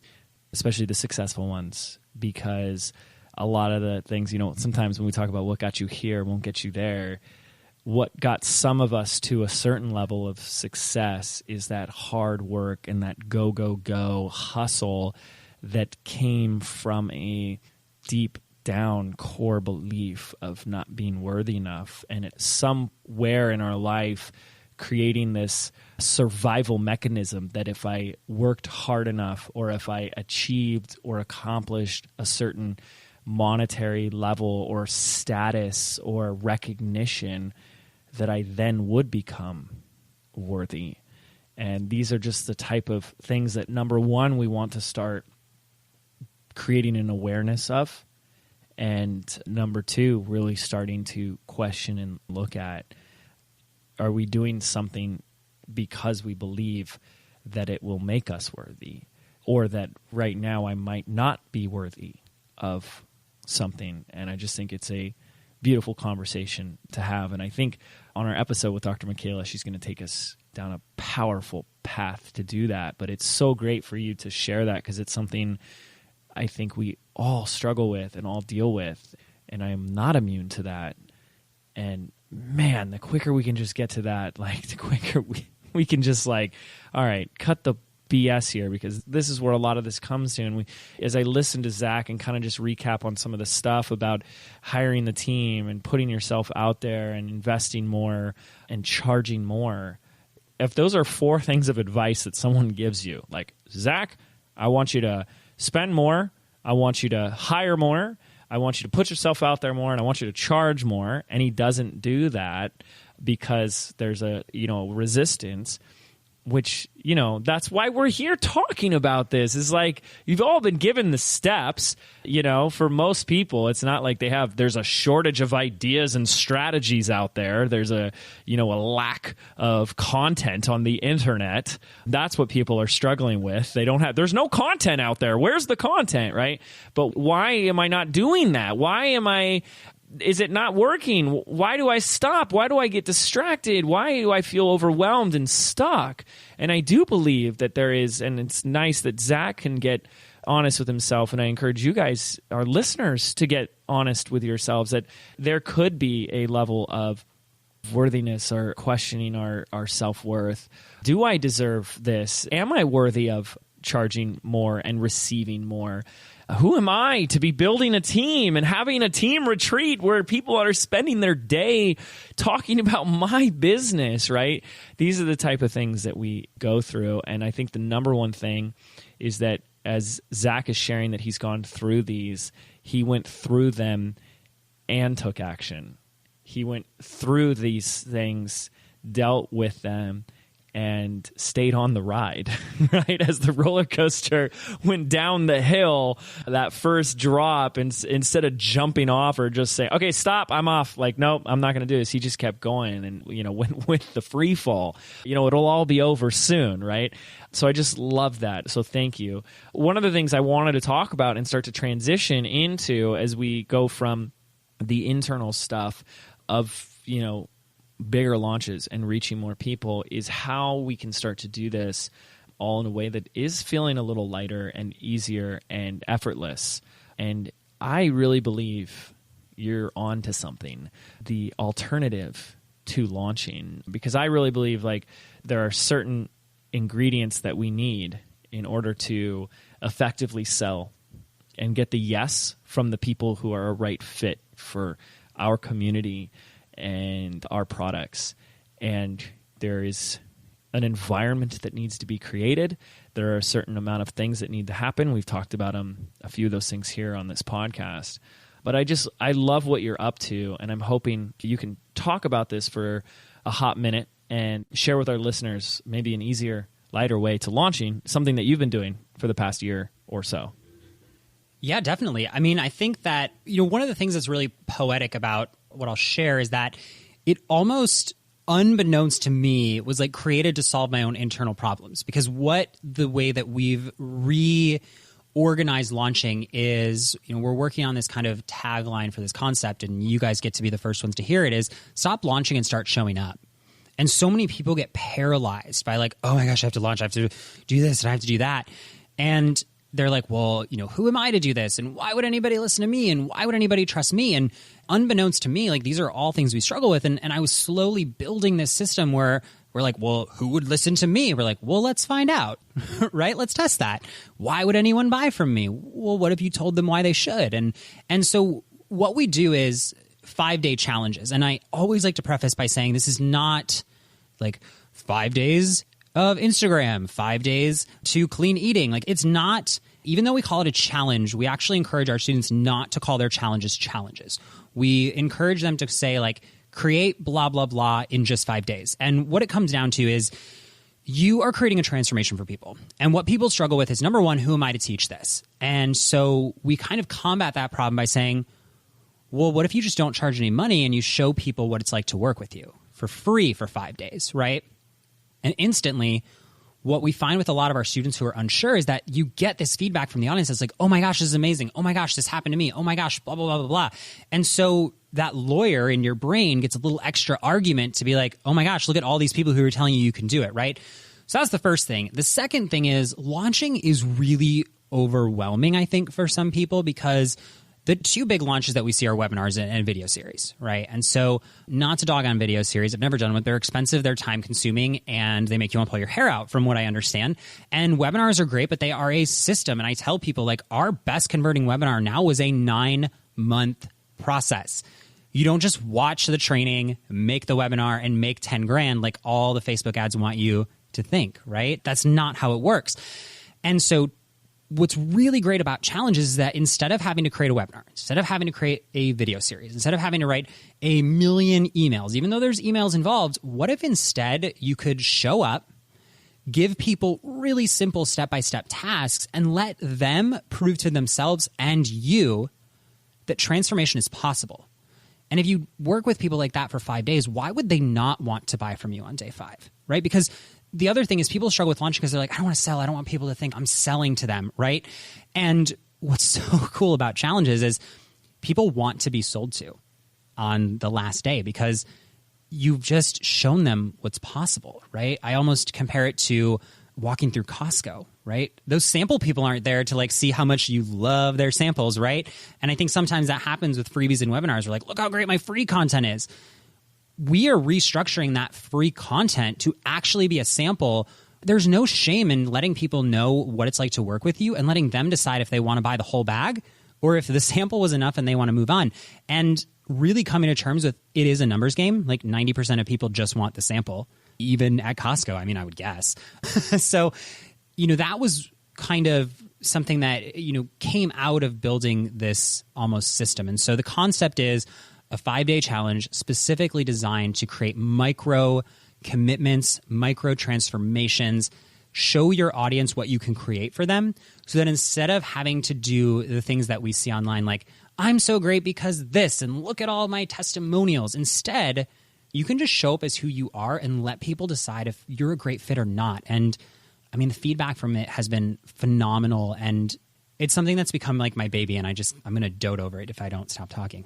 especially the successful ones, because a lot of the things, sometimes when we talk about what got you here won't get you there, what got some of us to a certain level of success is that hard work and that go, go, go hustle that came from a deep down core belief of not being worthy enough. And it's somewhere in our life creating this survival mechanism that if I worked hard enough or if I achieved or accomplished a certain monetary level or status or recognition, that I then would become worthy. And these are just the type of things that, number one, we want to start creating an awareness of, and number two, really starting to question and look at, are we doing something because we believe that it will make us worthy, or that right now I might not be worthy of something? And I just think it's a beautiful conversation to have. And I think on our episode with Dr. Michaela, she's going to take us down a powerful path to do that. But it's so great for you to share that because it's something I think we all struggle with and all deal with. And I am not immune to that. And man, the quicker we can just get to that, like the quicker we can just all right, cut the BS here, because this is where a lot of this comes to. And as I listen to Zach and kind of just recap on some of the stuff about hiring the team and putting yourself out there and investing more and charging more, if those are 4 things of advice that someone gives you, like, Zach, I want you to spend more, I want you to hire more, I want you to put yourself out there more, and I want you to charge more, and he doesn't do that because there's a resistance, which, that's why we're here talking about this. Is like, you've all been given the steps. For most people, it's not like there's a shortage of ideas and strategies out there. There's a lack of content on the internet. That's what people are struggling with. There's no content out there. Where's the content, right? But why am I not doing that? Is it not working? Why do I stop? Why do I get distracted? Why do I feel overwhelmed and stuck? And I do believe that there is, and it's nice that Zach can get honest with himself, and I encourage you guys, our listeners, to get honest with yourselves, that there could be a level of worthiness or questioning our self-worth. Do I deserve this? Am I worthy of charging more and receiving more? who am I to be building a team and having a team retreat where people are spending their day talking about my business, right? These are the type of things that we go through. And I think the number one thing is that as Zach is sharing that he's gone through these, he went through them and took action. He went through these things, dealt with them, and stayed on the ride, right? As the roller coaster went down the hill, that first drop, and instead of jumping off or just saying, okay, stop, I'm off. Like, nope, I'm not going to do this. He just kept going and, went with the free fall. It'll all be over soon, right? So I just love that. So thank you. One of the things I wanted to talk about and start to transition into as we go from the internal stuff of, bigger launches and reaching more people is how we can start to do this all in a way that is feeling a little lighter and easier and effortless. And I really believe you're on to something, the alternative to launching, because I really believe like there are certain ingredients that we need in order to effectively sell and get the yes from the people who are a right fit for our community and our products. And there is an environment that needs to be created. There are a certain amount of things that need to happen. We've talked about a few of those things here on this podcast. But I love what you're up to, and I'm hoping you can talk about this for a hot minute and share with our listeners maybe an easier, lighter way to launching something that you've been doing for the past year or so. Yeah, definitely. I mean, I think that, one of the things that's really poetic about what I'll share is that it almost unbeknownst to me was like created to solve my own internal problems, because the way that we've reorganized launching is, we're working on this kind of tagline for this concept, and you guys get to be the first ones to hear it, is stop launching and start showing up. And so many people get paralyzed by like, oh my gosh, I have to launch, I have to do this and I have to do that. And they're like, well, who am I to do this? And why would anybody listen to me? And why would anybody trust me? And unbeknownst to me, like these are all things we struggle with. And I was slowly building this system where we're like, well, who would listen to me? We're like, well, let's find out, right? Let's test that. Why would anyone buy from me? Well, what if you told them why they should? And so what we do is 5-day challenges. And I always like to preface by saying this is not like 5 days of Instagram, 5 days to clean eating. Like it's not, even though we call it a challenge, we actually encourage our students not to call their challenges challenges. We encourage them to say like, create blah, blah, blah in just 5 days. And what it comes down to is you are creating a transformation for people. And what people struggle with is, number one, who am I to teach this? And so we kind of combat that problem by saying, well, what if you just don't charge any money and you show people what it's like to work with you for free for 5 days, right? And instantly, what we find with a lot of our students who are unsure is that you get this feedback from the audience that's like, oh my gosh, this is amazing. Oh my gosh, this happened to me. Oh my gosh, blah, blah, blah, blah, blah. And so that lawyer in your brain gets a little extra argument to be like, oh my gosh, look at all these people who are telling you can do it, right? So that's the first thing. The second thing is launching is really overwhelming, I think, for some people, because the two big launches that we see are webinars and video series, right? And so not to dog on video series, I've never done them, but they're expensive, they're time consuming, and they make you want to pull your hair out from what I understand. And webinars are great, but they are a system. And I tell people like our best converting webinar now was a 9-month process. You don't just watch the training, make the webinar, and make 10 grand like all the Facebook ads want you to think, right? That's not how it works. And so what's really great about challenges is that instead of having to create a webinar, instead of having to create a video series, instead of having to write a million emails, even though there's emails involved, what if instead you could show up, give people really simple step-by-step tasks, and let them prove to themselves and you that transformation is possible? And if you work with people like that for 5 days, why would they not want to buy from you on day 5, right? Because the other thing is people struggle with launching because they're like, I don't want to sell. I don't want people to think I'm selling to them, right? And what's so cool about challenges is people want to be sold to on the last day because you've just shown them what's possible, right? I almost compare it to walking through Costco, right? Those sample people aren't there to like see how much you love their samples, right? And I think sometimes that happens with freebies and webinars. We're like, look how great my free content is. We are restructuring that free content to actually be a sample there's no shame in letting people know what it's like to work with you and letting them decide if they want to buy the whole bag or if the sample was enough and they want to move on. And really coming to terms with it is a numbers game. Like 90% of people just want the sample, even at Costco. I mean, I would guess. So, that was kind of something that, came out of building this almost system. And so the concept is a 5-day challenge specifically designed to create micro commitments, micro transformations, show your audience what you can create for them so that instead of having to do the things that we see online, like, I'm so great because this, and look at all my testimonials, instead, you can just show up as who you are and let people decide if you're a great fit or not. And I mean, the feedback from it has been phenomenal, and it's something that's become like my baby, and I'm going to dote over it if I don't stop talking.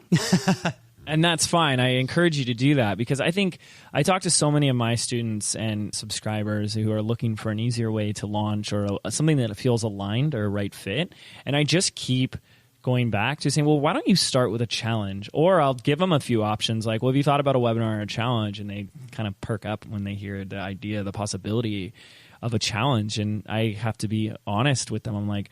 And that's fine. I encourage you to do that because I think I talk to so many of my students and subscribers who are looking for an easier way to launch or something that feels aligned or a right fit. And I just keep going back to saying, well, why don't you start with a challenge? Or I'll give them a few options like, well, have you thought about a webinar or a challenge? And they kind of perk up when they hear the idea, the possibility of a challenge. And I have to be honest with them. I'm like,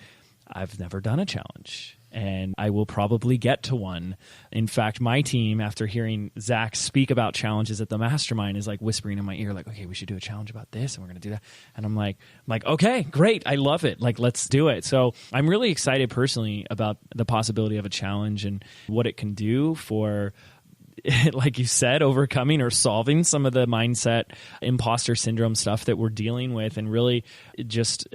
I've never done a challenge. And I will probably get to one. In fact, my team, after hearing Zach speak about challenges at the mastermind, is like whispering in my ear, like, okay, we should do a challenge about this, and we're going to do that. And I'm like, okay, great. I love it. Like, let's do it. So I'm really excited personally about the possibility of a challenge and what it can do for, like you said, overcoming or solving some of the mindset, imposter syndrome stuff that we're dealing with, and really just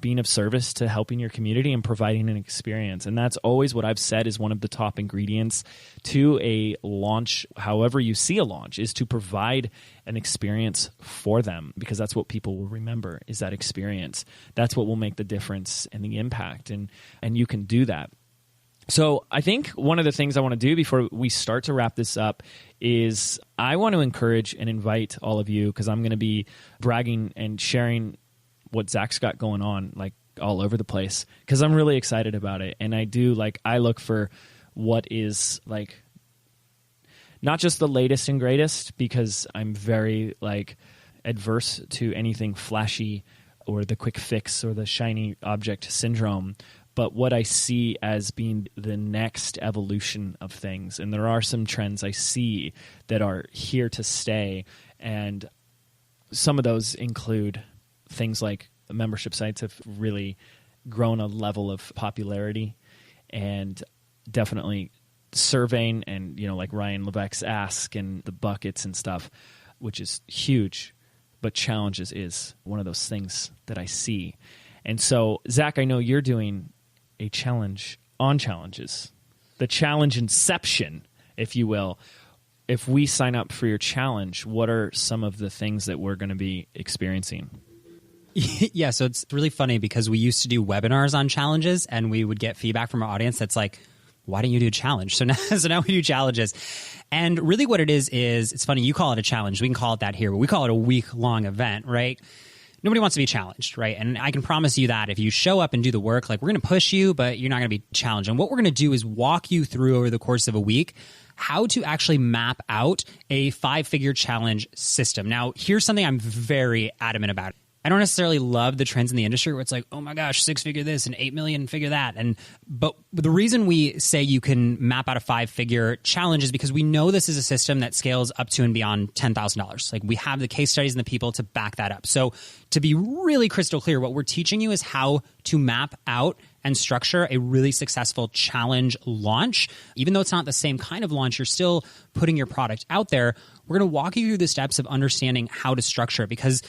being of service to helping your community and providing an experience. And that's always what I've said is one of the top ingredients to a launch, however you see a launch, is to provide an experience for them, because that's what people will remember, is that experience. That's what will make the difference and the impact. And you can do that. So I think one of the things I want to do before we start to wrap this up is I want to encourage and invite all of you, because I'm going to be bragging and sharing what Zach's got going on like all over the place, because I'm really excited about it. And I look for what is like not just the latest and greatest, because I'm very like adverse to anything flashy or the quick fix or the shiny object syndrome, but what I see as being the next evolution of things. And there are some trends I see that are here to stay. And some of those include things like membership sites have really grown a level of popularity, and definitely surveying and, like Ryan Levesque's Ask and the buckets and stuff, which is huge, but challenges is one of those things that I see. And so, Zach, I know you're doing a challenge on challenges, the challenge inception, if you will. If we sign up for your challenge, what are some of the things that we're going to be experiencing? Yeah, so it's really funny because we used to do webinars on challenges, and we would get feedback from our audience that's like, why don't you do a challenge? So now we do challenges. And really what it is it's funny, you call it a challenge. We can call it that here, but we call it a week-long event, right? Nobody wants to be challenged, right? And I can promise you that if you show up and do the work, like, we're going to push you, but you're not going to be challenged. And what we're going to do is walk you through over the course of a week how to actually map out a 5-figure challenge system. Now, here's something I'm very adamant about. I don't necessarily love the trends in the industry where it's like, oh my gosh, 6-figure this and 8 million figure that. But the reason we say you can map out a 5-figure challenge is because we know this is a system that scales up to and beyond $10,000. Like, we have the case studies and the people to back that up. So to be really crystal clear, what we're teaching you is how to map out and structure a really successful challenge launch. Even though it's not the same kind of launch, you're still putting your product out there. We're going to walk you through the steps of understanding how to structure it, because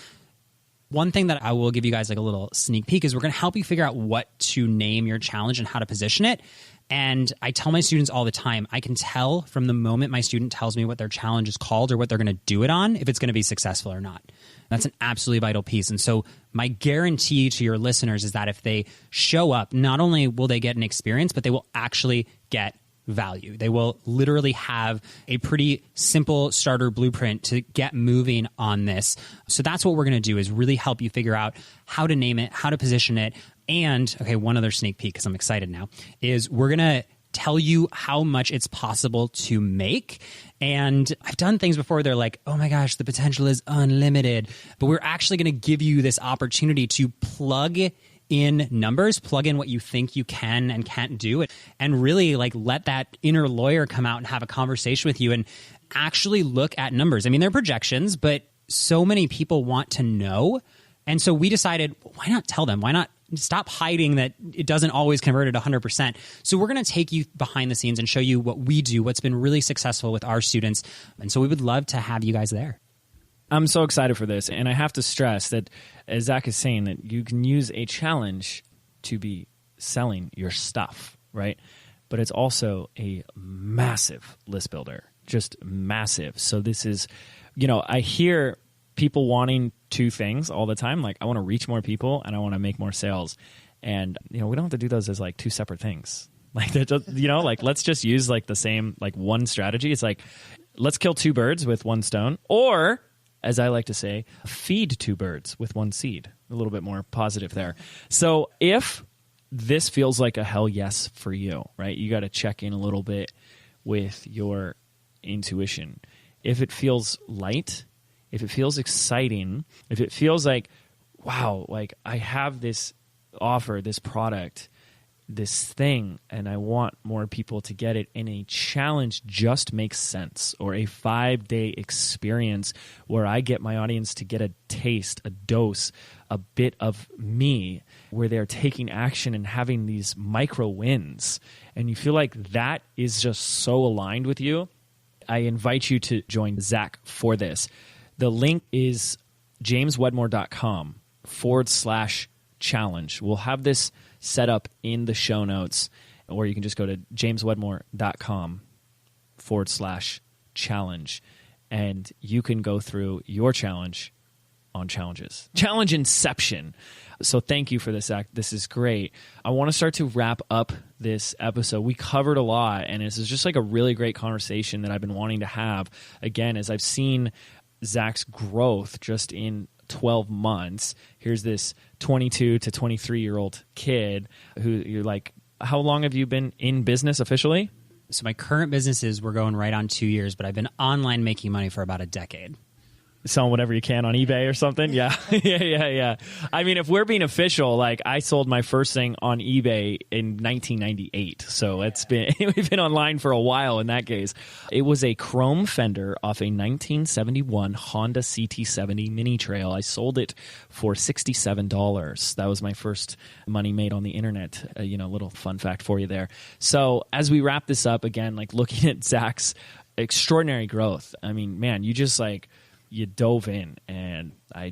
one thing that I will give you guys like a little sneak peek is we're going to help you figure out what to name your challenge and how to position it. And I tell my students all the time, I can tell from the moment my student tells me what their challenge is called or what they're going to do it on, if it's going to be successful or not. That's an absolutely vital piece. And so my guarantee to your listeners is that if they show up, not only will they get an experience, but they will actually get value. They will literally have a pretty simple starter blueprint to get moving on this. So that's what we're going to do, is really help you figure out how to name it, how to position it. And, okay, one other sneak peek, because I'm excited now, is we're going to tell you how much it's possible to make. And I've done things before. They're like, oh my gosh, the potential is unlimited. But we're actually going to give you this opportunity to plug in numbers, plug in what you think you can and can't do, and really like let that inner lawyer come out and have a conversation with you and actually look at numbers. I mean, they're projections, but so many people want to know. And so we decided, why not tell them? Why not stop hiding that it doesn't always convert at 100%? So we're going to take you behind the scenes and show you what we do, what's been really successful with our students. And so we would love to have you guys there. I'm so excited for this. And I have to stress that, as Zach is saying, that you can use a challenge to be selling your stuff, right? But it's also a massive list builder, just massive. So this is, I hear people wanting two things all the time. Like, I want to reach more people and I want to make more sales. And, we don't have to do those as like two separate things. Like, let's just use like the same, like one strategy. It's like, let's kill two birds with one stone, or, as I like to say, feed two birds with one seed. A little bit more positive there. So if this feels like a hell yes for you, right? You got to check in a little bit with your intuition. If it feels light, if it feels exciting, if it feels like, wow, like I have this offer, this product, this thing, and I want more people to get it, and a challenge just makes sense, or a 5-day experience where I get my audience to get a taste, a dose, a bit of me, where they're taking action and having these micro wins, and you feel like that is just so aligned with you, I invite you to join Zach for this. The link is jameswedmore.com/challenge. We'll have this set up in the show notes, or you can just go to jameswedmore.com/challenge, and you can go through your challenge on challenges. Challenge Inception. So thank you for this, Zach. This is great. I want to start to wrap up this episode. We covered a lot, and this is just like a really great conversation that I've been wanting to have. Again, as I've seen Zach's growth just in 12 months. Here's this 22 to 23-year-old kid who you're like, how long have you been in business officially? So my current businesses, we're going right on 2 years, but I've been online making money for about a decade. Selling whatever you can on eBay or something? Yeah. Yeah. I mean, if we're being official, like I sold my first thing on eBay in 1998. So we've been online for a while in that case. It was a chrome fender off a 1971 Honda CT70 Mini Trail. I sold it for $67. That was my first money made on the internet. A little fun fact for you there. So as we wrap this up again, like looking at Zach's extraordinary growth, I mean, man, you dove in, and I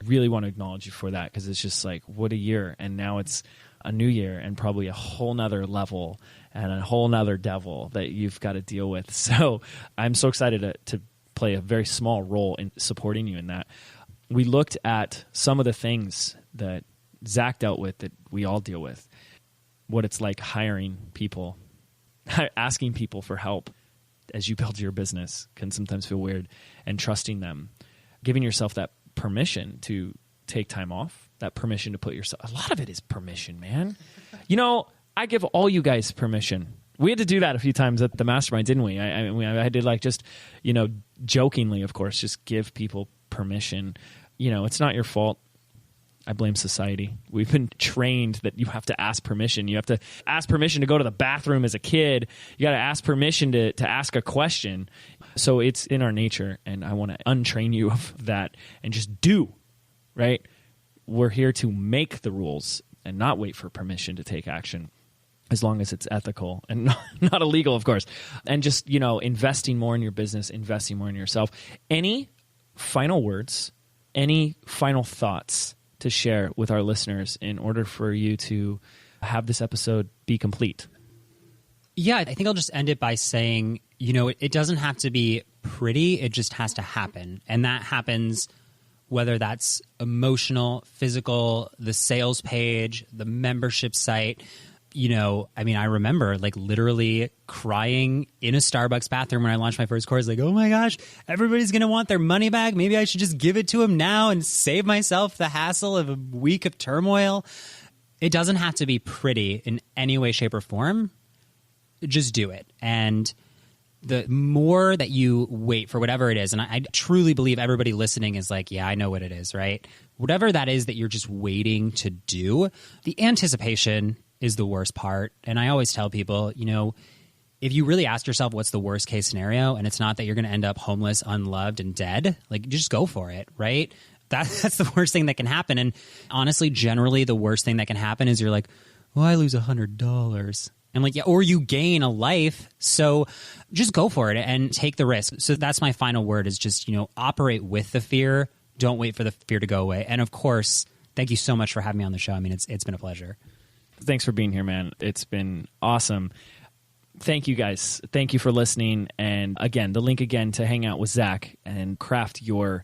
really want to acknowledge you for that, because it's just like, what a year. And now it's a new year and probably a whole nother level and a whole nother devil that you've got to deal with. So I'm so excited to play a very small role in supporting you in that. We looked at some of the things that Zach dealt with that we all deal with, what it's like hiring people, asking people for help as you build your business can sometimes feel weird, and trusting them, giving yourself that permission to take time off, that permission to put yourself, a lot of it is permission, man. I give all you guys permission. We had to do that a few times at the mastermind, didn't we? I did like just, jokingly, of course, just give people permission. It's not your fault. I blame society. We've been trained that you have to ask permission. You have to ask permission to go to the bathroom as a kid. You got to ask permission to ask a question. So it's in our nature, and I want to untrain you of that and just do, right? We're here to make the rules and not wait for permission to take action, as long as it's ethical and not illegal, of course. And just, investing more in your business, investing more in yourself. Any final words, any final thoughts to share with our listeners in order for you to have this episode be complete? Yeah, I think I'll just end it by saying, it doesn't have to be pretty. It just has to happen. And that happens whether that's emotional, physical, the sales page, the membership site. I remember like literally crying in a Starbucks bathroom when I launched my first course, like, oh my gosh, everybody's going to want their money back. Maybe I should just give it to them now and save myself the hassle of a week of turmoil. It doesn't have to be pretty in any way, shape, or form. just do it. And the more that you wait for whatever it is, and I truly believe everybody listening is like, yeah, I know what it is, right? Whatever that is that you're just waiting to do, the anticipation is the worst part. And I always tell people, if you really ask yourself what's the worst case scenario, and it's not that you're going to end up homeless, unloved, and dead, like just go for it, right? That's the worst thing that can happen. And honestly, generally, the worst thing that can happen is you're like, well, I lose $100. And like, yeah, or you gain a life. So just go for it and take the risk. So that's my final word is just, operate with the fear. Don't wait for the fear to go away. And of course, thank you so much for having me on the show. I mean, it's been a pleasure. Thanks for being here, man. It's been awesome. Thank you guys. Thank you for listening. And again, the link again to hang out with Zach and craft your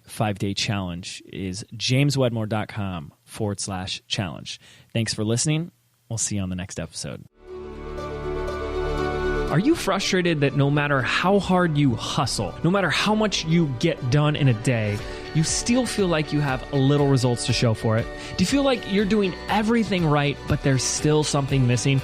5-day challenge is jameswedmore.com/challenge. Thanks for listening. We'll see you on the next episode. Are you frustrated that no matter how hard you hustle, no matter how much you get done in a day, you still feel like you have little results to show for it? Do you feel like you're doing everything right, but there's still something missing?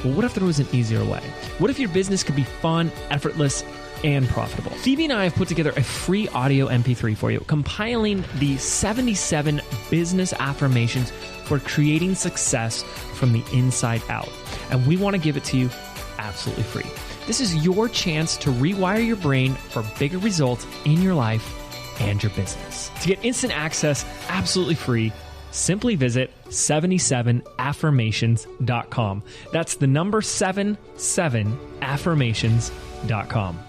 Well, what if there was an easier way? What if your business could be fun, effortless, and profitable? Phoebe and I have put together a free audio MP3 for you, compiling the 77 business affirmations for creating success from the inside out. And we want to give it to you absolutely free. This is your chance to rewire your brain for bigger results in your life and your business. To get instant access absolutely free, simply visit 77affirmations.com. That's the number 77affirmations.com.